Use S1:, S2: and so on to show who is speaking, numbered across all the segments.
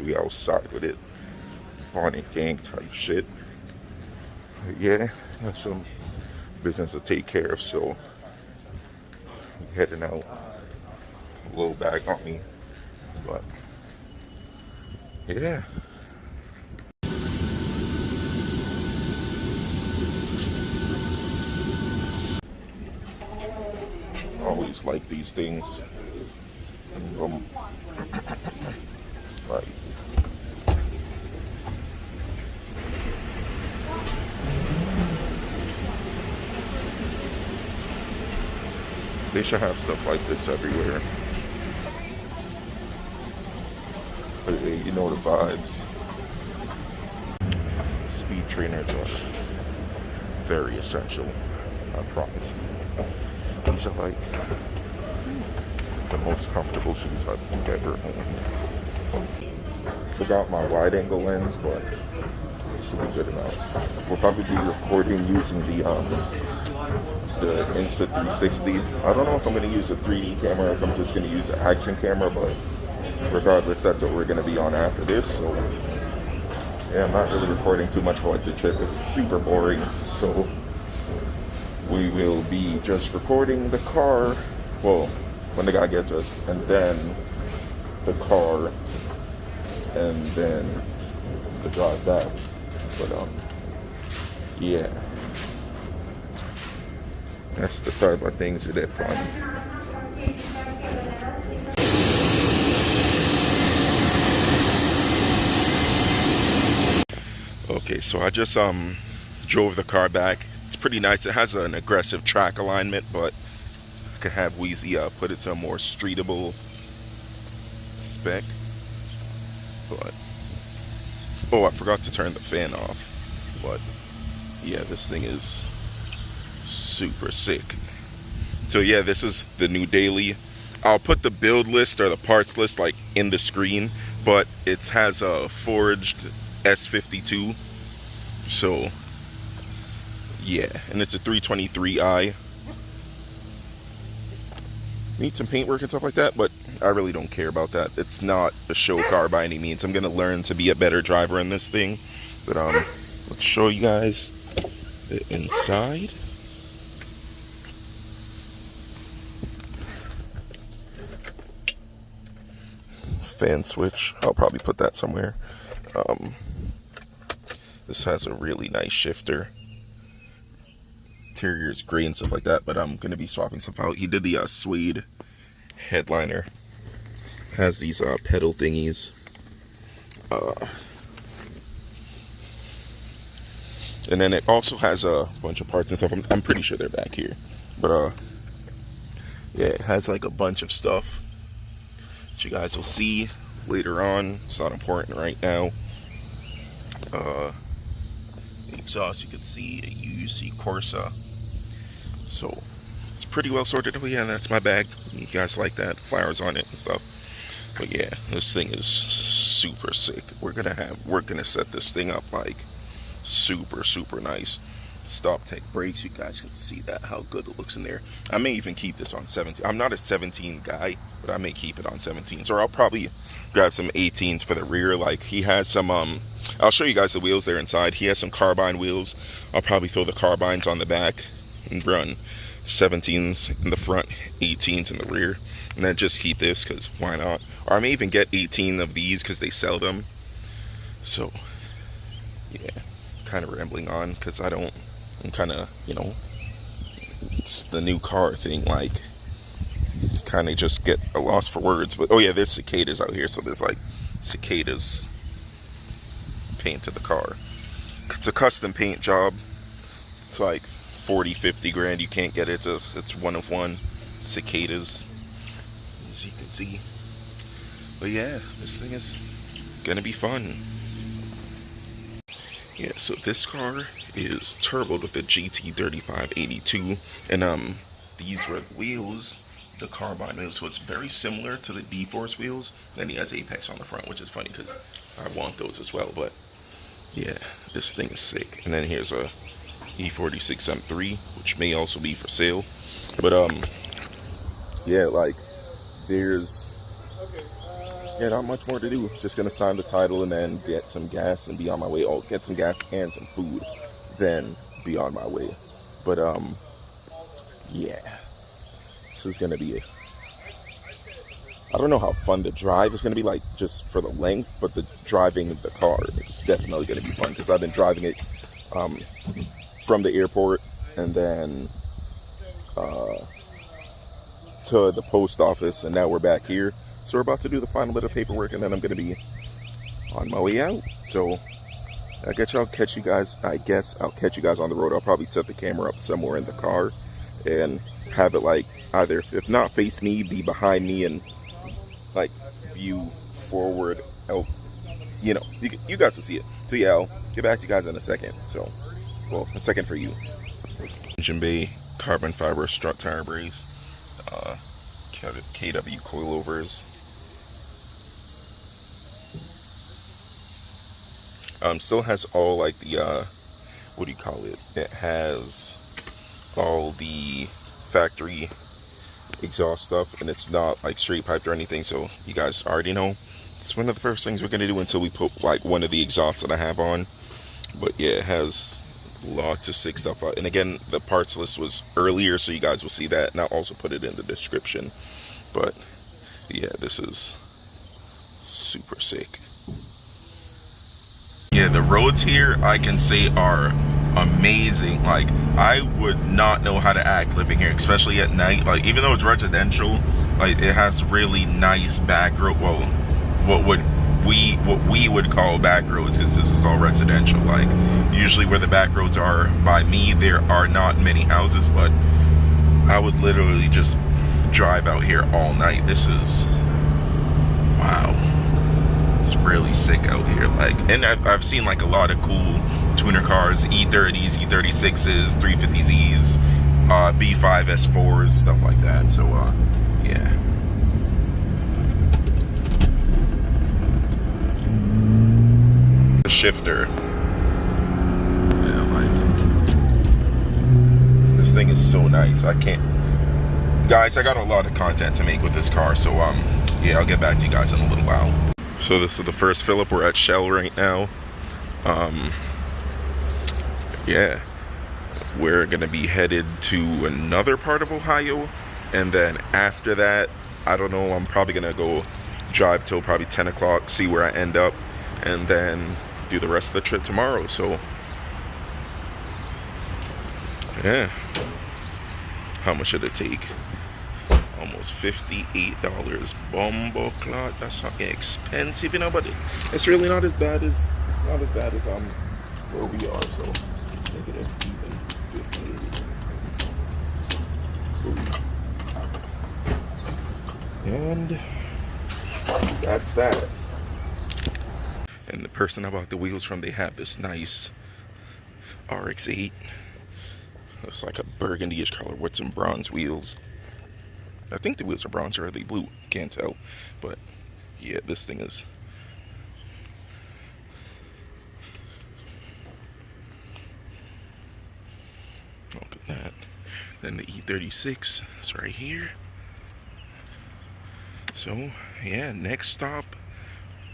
S1: actually outside with it. On a gang type shit. But yeah, got some business to take care of, so I'm heading out. A little bag on me, but yeah. Always like these things. Like, they should have stuff like this everywhere. But yeah, you know the vibes. Speed trainers are very essential, I promise. These are like the most comfortable shoes I've ever owned. Forgot my wide angle lens, but it should be good enough. We'll probably be recording using the Insta360. I don't know if I'm going to use a 3D camera, if I'm just going to use an action camera, but regardless, that's what we're going to be on after this. So yeah, I'm not really recording too much for like the trip. It's super boring. So we will be just recording the car, well, when the guy gets us, and then the car, and then the drive back. But yeah, that's the type of things that are fun. Okay, so I just drove the car back. It's pretty nice. It has an aggressive track alignment, but I could have Wheezy put it to a more streetable spec. But oh, I forgot to turn the fan off. But yeah, this thing is super sick. So yeah, this is the new daily. I'll put the build list or the parts list like in the screen, but it has a forged S52. So yeah, and it's a 323i. Need some paintwork and stuff like that, but I really don't care about that. It's not a show car by any means. I'm gonna learn to be a better driver in this thing. But let's show you guys the inside. Fan switch. I'll probably put that somewhere. This has a really nice shifter. Interior is gray and stuff like that, but I'm gonna be swapping stuff out. He did the suede headliner. Has these pedal thingies. And then it also has a bunch of parts and stuff. I'm pretty sure they're back here, but yeah, it has like a bunch of stuff that you guys will see later on. It's not important right now. The exhaust, you can see a Uuc Corsa. So it's pretty well sorted. Oh yeah, that's my bag. You guys like that? Flowers on it and stuff. But yeah, this thing is super sick. We're gonna set this thing up like super nice. Stop, take brakes. You guys can see that, how good it looks in there. I may even keep this on 17. I'm not a 17 guy, but I may keep it on 17s, or I'll probably grab some 18s for the rear. Like he has some I'll show you guys the wheels there inside. He has some carbine wheels. I'll probably throw the carbines on the back and run 17s in the front, 18s in the rear, and then just keep this because why not? Or I may even get 18 of these because they sell them. So yeah, kind of rambling on because I'm kind of, you know, it's the new car thing, like kind of just get a loss for words. But oh yeah, there's cicadas out here, so there's like cicadas painted the car. It's a custom paint job. It's like 40-50 grand. You can't get it. It's one of one. Cicadas, as you can see. But yeah, this thing is gonna be fun. Yeah, so this car is turboed with a GT3582, and these were wheels, the carbine wheels, so it's very similar to the D-Force wheels. Then he has Apex on the front, which is funny because I want those as well. But yeah, this thing is sick. And then here's a E46 M3, which may also be for sale. But yeah, like there's yeah, not much more to do. Just gonna sign the title and then get some gas and be on my way. Oh, get some gas and some food, then be on my way. But yeah, this is gonna be I don't know how fun the drive is gonna be, like just for the length, but the driving of the car is definitely gonna be fun because I've been driving it from the airport and then to the post office, and now we're back here. So we're about to do the final bit of paperwork, and then I'm gonna be on my way out. So I guess I'll catch you guys on the road. I'll probably set the camera up somewhere in the car and have it like either, if not face me, be behind me and like view forward out. You know, you guys will see it. So yeah, I'll get back to you guys in a second. So, well, a second for you. Engine bay, carbon fiber strut tire brace, KW coilovers. Still has all like the what do you call it? It has all the factory exhaust stuff, and it's not like straight piped or anything. So you guys already know it's one of the first things we're gonna do until we put like one of the exhausts that I have on. But yeah, it has lots of sick stuff out. And again, the parts list was earlier, so you guys will see that, and I'll also put it in the description. But yeah, this is super sick. Yeah, the roads here I can say are amazing. Like, I would not know how to act living here, especially at night. Like, even though it's residential, like it has really nice back road. Well, what we would call back roads, because this is all residential. Like, usually where the back roads are by me, there are not many houses, but I would literally just drive out here all night. This is wow. It's really sick out here. Like, and I've seen like a lot of cool tuner cars, E30s, E36s, 350Zs, B5 S4s, stuff like that. So yeah. The shifter. Yeah, like, this thing is so nice. I can't, guys, I got a lot of content to make with this car, so yeah, I'll get back to you guys in a little while. So this is the first fill up. We're at Shell right now. Yeah, we're gonna be headed to another part of Ohio, and then after that, I don't know, I'm probably gonna go drive till probably 10 o'clock, see where I end up, and then do the rest of the trip tomorrow. So yeah, how much did it take? Almost $58. Bumbo clock. That's not expensive, you know, but it's really not as bad as where we are. So let's make it even 58. And that's that. And the person I bought the wheels from, they have this nice RX-8. It's like a burgundy-ish color with some bronze wheels. I think the wheels are bronze, or are they blue? Can't tell. But yeah, this thing is look at that. Then the E36 is right here. So yeah, next stop,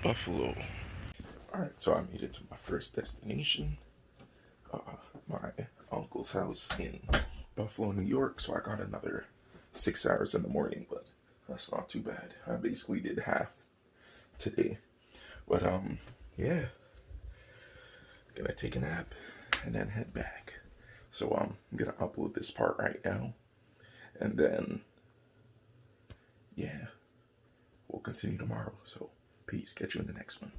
S1: Buffalo. Alright, so I made it to my first destination. My uncle's house in Buffalo, New York. So I got another 6 hours in the morning, but that's not too bad. I basically did half today. But yeah, gonna take a nap and then head back. So I'm gonna upload this part right now, and then yeah, we'll continue tomorrow. So peace, catch you in the next one.